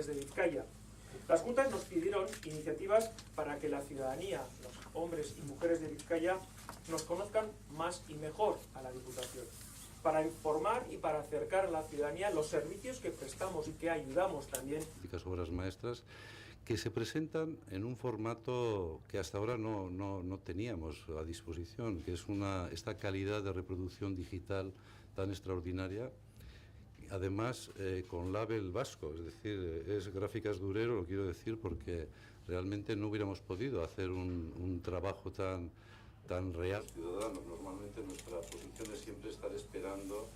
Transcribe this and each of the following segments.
De Vizcaya. Las juntas nos pidieron iniciativas para que la ciudadanía, los hombres y mujeres de Vizcaya, nos conozcan más y mejor a la Diputación, para informar y para acercar a la ciudadanía los servicios que prestamos y que ayudamos también. Obras maestras que se presentan en un formato que hasta ahora no teníamos a disposición, que es esta calidad de reproducción digital tan extraordinaria. Además, con label vasco, es decir, es Gráficas Durero, lo quiero decir porque realmente no hubiéramos podido hacer un trabajo tan real. Los ciudadanos, normalmente nuestra posición es siempre estar esperando.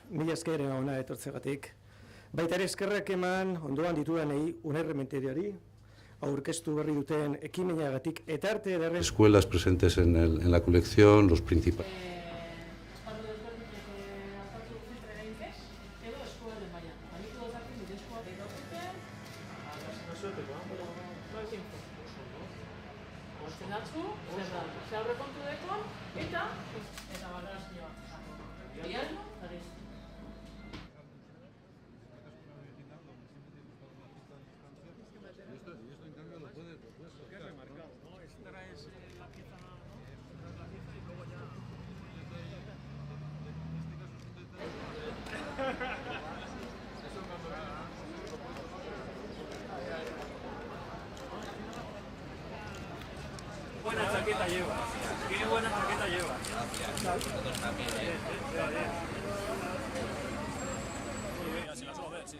Mila esker ona etortzegatik. Baita ere eskerrak eman ondoan ditudanei Unai Rementeriari, aurkeztu berri duten ekimenagatik eta arte ederren. Escuelas presentes en la colección, los principales. Buena chaqueta lleva. Qué buena chaqueta lleva. Gracias. Nosotros también, Si la suelo ver, sí.